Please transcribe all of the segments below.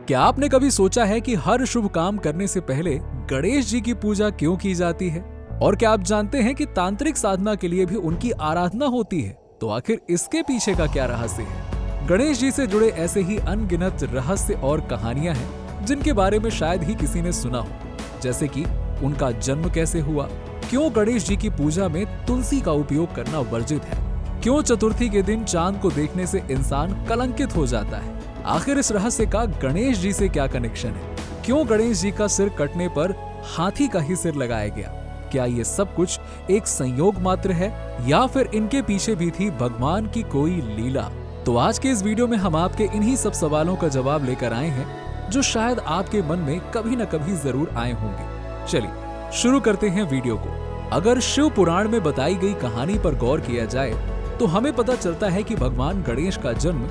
क्या आपने कभी सोचा है कि हर शुभ काम करने से पहले गणेश जी की पूजा क्यों की जाती है? और क्या आप जानते हैं कि तांत्रिक साधना के लिए भी उनकी आराधना होती है? तो आखिर इसके पीछे का क्या रहस्य है? गणेश जी से जुड़े ऐसे ही अनगिनत रहस्य और कहानियां हैं जिनके बारे में शायद ही किसी ने सुना हो, जैसे कि उनका जन्म कैसे हुआ, क्यों गणेश जी की पूजा में तुलसी का उपयोग करना वर्जित है, क्यों चतुर्थी के दिन चांद को देखने से इंसान कलंकित हो जाता है, आखिर इस रहस्य का गणेश जी से क्या कनेक्शन है, क्यों गणेश जी का सिर कटने पर हाथी का ही सिर लगाया गया, क्या ये सब कुछ एक संयोग मात्र है या फिर इनके पीछे भी थी भगवान की कोई लीला? तो आज के इस वीडियो में हम आपके इन्हीं सब सवालों का जवाब लेकर आए हैं जो शायद आपके मन में कभी न कभी जरूर आए होंगे। चलिए शुरू करते हैं वीडियो को। अगर शिव पुराण में बताई गई कहानी पर गौर किया जाए तो हमें पता चलता है कि भगवान गणेश का जन्म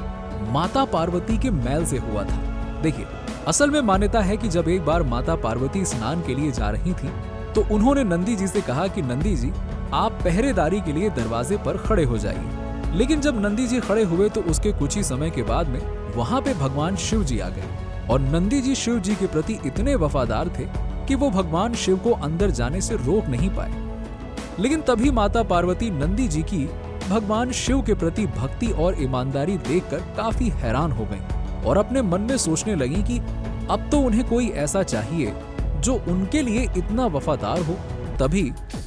माता पार्वती के मैल से हुआ था। देखिए, असल में मान्यता है कि जब एक बार माता पार्वती स्नान के लिए जा रही थी तो उन्होंने नंदी जी से कहा कि नंदी जी, आप पहरेदारी के लिए दरवाजे पर खड़े हो जाइए। लेकिन जब नंदी जी खड़े हुए तो उसके कुछ ही समय के बाद में वहां पे भगवान शिव जी आ गए और नंदी जी शिव जी के प्रति इतने वफादार थे कि वो भगवान शिव को अंदर जाने से रोक नहीं पाए। लेकिन तभी माता पार्वती नंदी जी की भगवान शिव के प्रति भक्ति और ईमानदारी देखकर काफी हैरान हो गईं और अपने मन में सोचने लगी कि अब तो उन्हें कोई ऐसा चाहिए जो उनके लिए इतना वफादार हो। तभी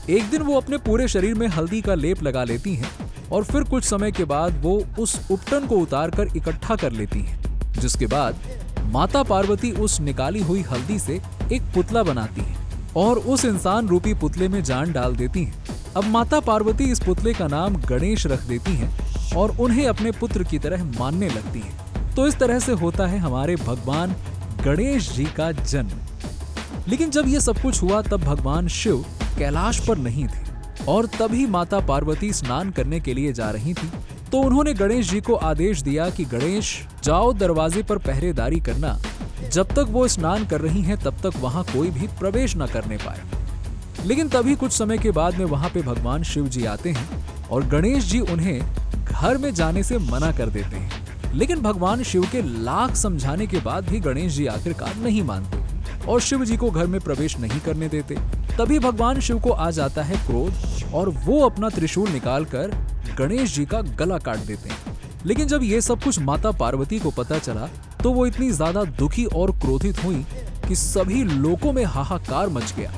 एक दिन वो अपने पूरे शरीर में हल्दी का लेप लगा लेती हैं और फिर कुछ समय के बाद वो उस उपटन को उतारकर इकट्ठा कर लेती हैं, जिसके बाद माता पार्वती उस निकाली हुई हल्दी से एक पुतला बनाती हैं और उस इंसान रूपी पुतले में जान डाल देती हैं। अब माता पार्वती इस पुतले का नाम गणेश रख देती हैं और उन्हें अपने पुत्र की तरह मानने लगती हैं। तो इस तरह से होता है हमारे भगवान गणेश जी का जन्म। लेकिन जब ये सब कुछ हुआ तब भगवान शिव कैलाश पर नहीं थे और तभी माता पार्वती स्नान करने के लिए जा रही थी। तो उन्होंने गणेश जी को आदेश दिया कि गणेश, जाओ दरवाजे पर पहरेदारी करना, जब तक वो स्नान कर रही हैं तब तक वहां कोई भी प्रवेश न करने पाए। लेकिन तभी कुछ समय के बाद में वहां पे भगवान शिव जी आते हैं और गणेश जी उन्हें घर में जाने से मना कर देते हैं। लेकिन भगवान शिव के लाख समझाने के बाद भी गणेश जी आखिरकार नहीं मानते और शिव जी को घर में प्रवेश नहीं करने देते। तभी भगवान शिव को आ जाता है क्रोध और वो अपना त्रिशूल निकालकर गणेश जी का गला काट देते हैं। लेकिन जब ये सब कुछ माता पार्वती को पता चला तो वो इतनी ज्यादा दुखी और क्रोधित हुई कि सभी लोगों में हाहाकार मच गया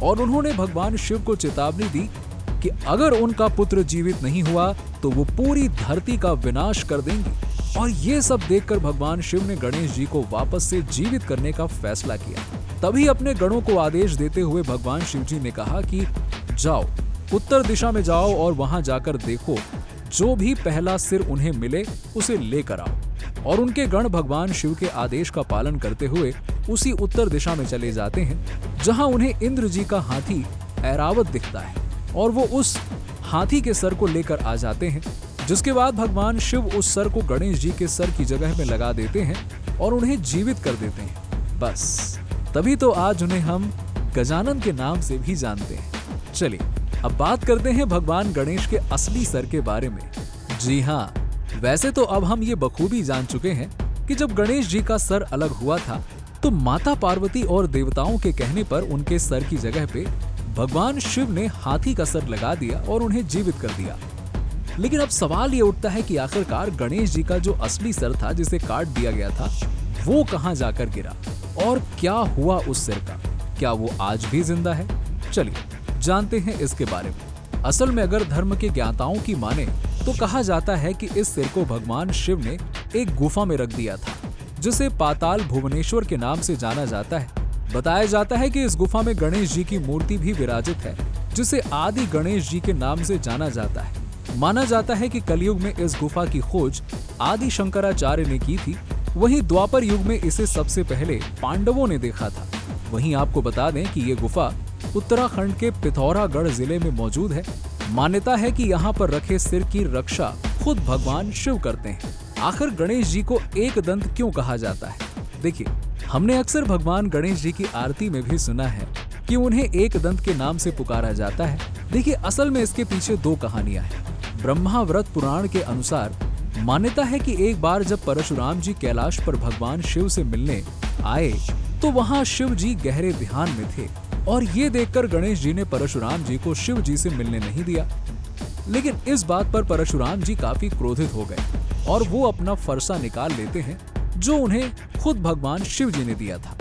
और उन्होंने भगवान शिव को चेतावनी दी कि अगर उनका पुत्र जीवित नहीं हुआ तो वो पूरी धरती का विनाश कर देंगे। और ये सब देखकर भगवान शिव ने गणेश जी को वापस से जीवित करने का फैसला किया। तभी अपने गणों को आदेश देते हुए भगवान शिव जी ने कहा कि जाओ, उत्तर दिशा में जाओ और वहां जाकर देखो, जो भी पहला सिर उन्हें मिले उसे लेकर आओ। और उनके गण भगवान शिव के आदेश का पालन करते हुए उसी उत्तर दिशा में चले जाते हैं जहां उन्हें इंद्र जी का हाथी ऐरावत दिखता है और वो उस हाथी के सर को लेकर आ जाते हैं, जिसके बाद भगवान शिव उस सर को गणेश जी के सर की जगह में लगा देते हैं और उन्हें जीवित कर देते हैं। बस तभी तो आज उन्हें हम गजानन के नाम से भी जानते हैं। चलिए अब बात करते हैं भगवान गणेश के असली सर के बारे में। जी हाँ, वैसे तो अब हम ये बखूबी जान चुके हैं कि जब गणेश जी का सर अलग हुआ था तो माता पार्वती और देवताओं के कहने पर उनके सर की जगह पे भगवान शिव ने हाथी का सर लगा दिया और उन्हें जीवित कर दिया। लेकिन अब सवाल ये उठता है कि आखिरकार गणेश जी का जो असली सर था जिसे काट दिया गया था वो कहां जाकर गिरा और क्या हुआ उस सिर का? क्या वो आज भी जिंदा है? चलिए जानते हैं इसके बारे में। असल में अगर धर्म के ज्ञाताओं की माने तो कहा जाता है कि इस सिर को भगवान शिव ने एक गुफा में रख दिया था जिसे पाताल भुवनेश्वर के नाम से जाना जाता है। बताया जाता है कि इस गुफा में गणेश जी की मूर्ति भी विराजित है जिसे आदि गणेश जी के नाम से जाना जाता है। माना जाता है कि कलयुग में इस गुफा की खोज आदि शंकराचार्य ने की थी, वहीं द्वापर युग में इसे सबसे पहले पांडवों ने देखा था। वहीं आपको बता दें कि ये गुफा उत्तराखंड के पिथौरागढ़ जिले में मौजूद है। मान्यता है कि यहाँ पर रखे सिर की रक्षा खुद भगवान शिव करते हैं। आखिर गणेश जी को एक दंत क्यों कहा जाता है? देखिए, हमने अक्सर भगवान गणेश जी की आरती में भी सुना है कि उन्हें एक दंत के नाम से पुकारा जाता है। देखिए, असल में इसके पीछे दो कहानियां हैं। ब्रह्माव्रत पुराण के अनुसार मान्यता है कि एक बार जब परशुराम जी कैलाश पर भगवान शिव से मिलने आए तो वहां शिव जी गहरे ध्यान में थे और ये देखकर गणेश जी ने परशुराम जी को शिव जी से मिलने नहीं दिया। लेकिन इस बात पर परशुराम जी काफी क्रोधित हो गए और वो अपना फरसा निकाल लेते हैं जो उन्हें खुद भगवान शिव जी ने दिया था।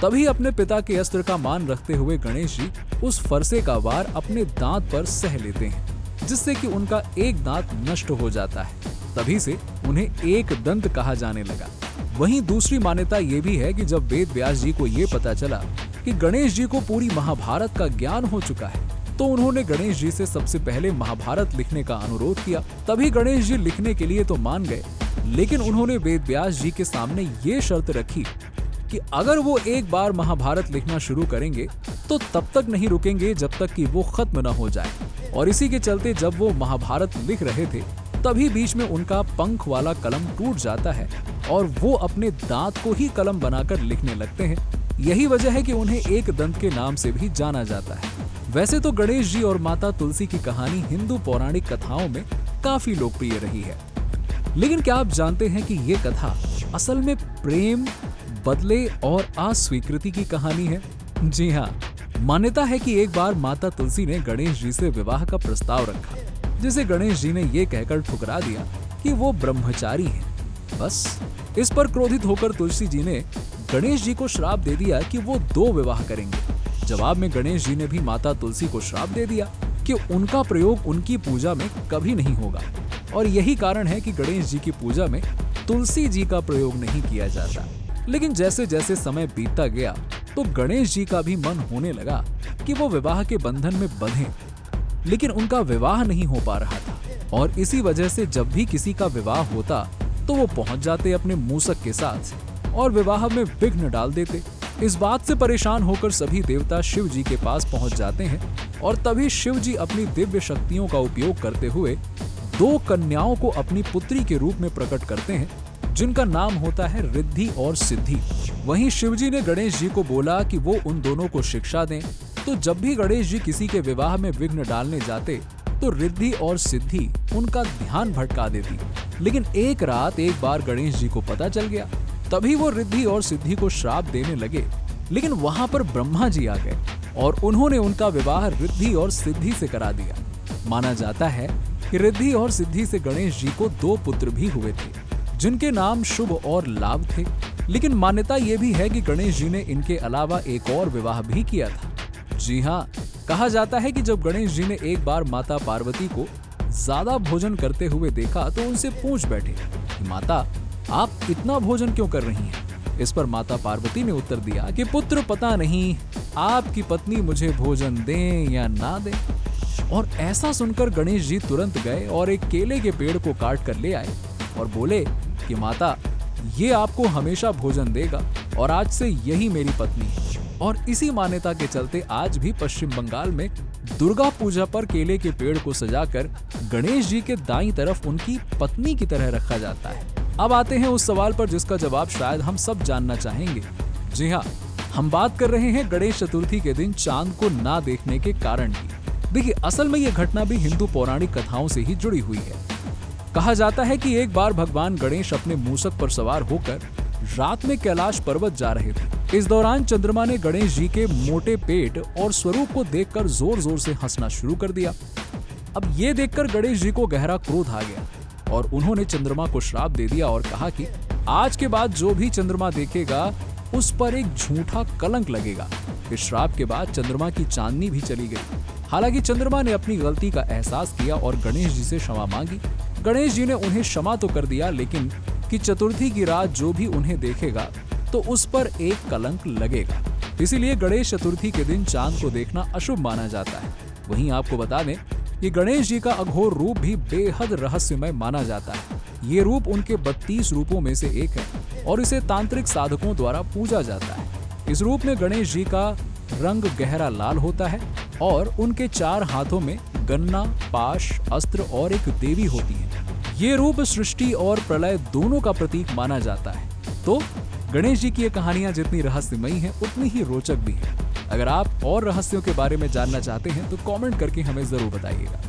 तभी अपने पिता के अस्त्र का मान रखते हुए गणेश जी उस फरसे का वार अपने दांत पर सह लेते हैं, जिससे कि उनका एक दांत नष्ट हो जाता है। तभी से उन्हें एक दंत कहा जाने लगा। वहीं दूसरी मान्यता ये भी है कि जब वेद व्यास जी को ये पता चला कि गणेश जी को पूरी महाभारत का ज्ञान हो चुका है तो उन्होंने गणेश जी से सबसे पहले महाभारत लिखने का अनुरोध किया। तभी गणेश जी लिखने के लिए तो मान गए, लेकिन उन्होंने वेद व्यास जी के सामने ये शर्त रखी कि अगर वो एक बार महाभारत लिखना शुरू करेंगे तो तब तक नहीं रुकेंगे जब तक कि वो खत्म न हो जाए। और इसी के चलते जब वो महाभारत लिख रहे थे तभी बीच में उनका पंख वाला कलम टूट जाता है और वो अपने दांत को ही कलम बनाकर लिखने लगते हैं। यही वजह है कि उन्हें एक दंत के नाम से भी जाना जाता है। वैसे तो गणेश जी और माता तुलसी की कहानी हिंदू पौराणिक कथाओं में काफी लोकप्रिय रही है, लेकिन क्या आप जानते हैं कि ये कथा असल में प्रेम, बदले और अस्वीकृति की कहानी है? जी हाँ, मान्यता है कि एक बार माता तुलसी ने गणेश जी से विवाह का प्रस्ताव रखा, जिसे गणेश जी ने ये कहकर ठुकरा दिया कि वो ब्रह्मचारी हैं। बस इस पर क्रोधित होकर तुलसी जी ने गणेश जी को श्राप दे दिया कि वो 2 विवाह करेंगे। जवाब में गणेश जी ने भी माता तुलसी को श्राप दे दिया कि उनका प्रयोग उनकी पूजा में कभी नहीं होगा और यही कारण है कि गणेश जी की पूजा में तुलसी जी का प्रयोग नहीं किया जाता। लेकिन जैसे जैसे समय बीतता गया तो गणेश जी का भी मन होने लगा कि वो विवाह के बंधन में बंधे, लेकिन उनका विवाह नहीं हो पा रहा था और इसी वजह से जब भी किसी का विवाह होता तो वो पहुंच जाते अपने मूसक के साथ और विवाह में विघ्न डाल देते। इस बात से परेशान होकर सभी देवता शिव जी के पास पहुंच जाते हैं और तभी शिव जी अपनी दिव्य शक्तियों का उपयोग करते हुए 2 कन्याओं को अपनी पुत्री के रूप में प्रकट करते हैं, जिनका नाम होता है रिद्धि और सिद्धि। वहीं शिव जी ने गणेश जी को बोला कि वो उन दोनों को शिक्षा दें, तो जब भी गणेश जी किसी के विवाह में विघ्न डालने जाते तो रिद्धि और सिद्धि उनका ध्यान भटका देती। लेकिन एक रात एक बार गणेश जी को पता चल गया, तभी वो रिद्धि और सिद्धि को श्राप देने लगे। लेकिन वहां पर ब्रह्मा जी आ गए और उन्होंने उनका विवाह रिद्धि और सिद्धि से करा दिया। माना जाता है कि रिद्धि और सिद्धि से गणेश जी को 2 पुत्र भी हुए थे, जिनके नाम शुभ और लाभ थे। लेकिन मान्यता ये भी है कि गणेश जी ने इनके अलावा एक और विवाह भी किया था। जी हाँ, कहा जाता है कि जब गणेश जी ने एक बार माता पार्वती को ज्यादा भोजन करते हुए देखा तो उनसे पूछ बैठे कि माता, आप इतना भोजन क्यों कर रही हैं? इस पर माता पार्वती ने उत्तर दिया कि पुत्र, पता नहीं आपकी पत्नी मुझे भोजन दें या ना दें। और ऐसा सुनकर गणेश जी तुरंत गए और एक केले के पेड़ को काट कर ले आए और बोले कि माता, ये आपको हमेशा भोजन देगा और आज से यही मेरी पत्नी है। और इसी मान्यता के चलते आज भी पश्चिम बंगाल में दुर्गा पूजा पर केले के पेड़ को सजाकर गणेश जी के दाईं तरफ उनकी पत्नी की तरह रखा जाता है। अब आते हैं उस सवाल पर जिसका जवाब शायद हम सब जानना चाहेंगे। जी हाँ, हम बात कर रहे हैं गणेश चतुर्थी के दिन चांद को ना देखने के कारण की। देखिए, असल में ये घटना भी हिंदू पौराणिक कथाओं से ही जुड़ी हुई है। कहा जाता है कि एक बार भगवान गणेश अपने मूसक पर सवार होकर रात में कैलाश पर्वत जा रहे थे। इस दौरान चंद्रमा ने गणेश जी के मोटे पेट और स्वरूप को देखकर जोर जोर से हंसना शुरू कर दिया। अब ये देखकर गणेश जी को गहरा क्रोध आ गया और उन्होंने चंद्रमा को श्राप दे दिया और कहा कि आज के बाद जो भी चंद्रमा देखेगा उस पर एक झूठा कलंक लगेगा। इस श्राप के बाद चंद्रमा की चांदनी भी चली गई। हालांकि चंद्रमा ने अपनी गलती का एहसास किया और गणेश जी से क्षमा मांगी। गणेश जी ने उन्हें क्षमा तो कर दिया, लेकिन कि चतुर्थी की रात जो भी उन्हें देखेगा तो उस पर एक कलंक लगेगा। इसीलिए गणेश चतुर्थी के दिन चांद को देखना अशुभ माना जाता है। वहीं आपको बता दें कि गणेश जी का अघोर रूप भी बेहद रहस्यमय माना जाता है। ये रूप उनके 32 रूपों में से एक है और इसे तांत्रिक साधकों द्वारा पूजा जाता है। इस रूप में गणेश जी का रंग गहरा लाल होता है और उनके 4 हाथों में गन्ना, पाश, अस्त्र और एक देवी होती है। ये रूप सृष्टि और प्रलय दोनों का प्रतीक माना जाता है। तो गणेश जी की ये कहानियां जितनी रहस्यमयी हैं उतनी ही रोचक भी हैं। अगर आप और रहस्यों के बारे में जानना चाहते हैं तो कमेंट करके हमें जरूर बताइएगा।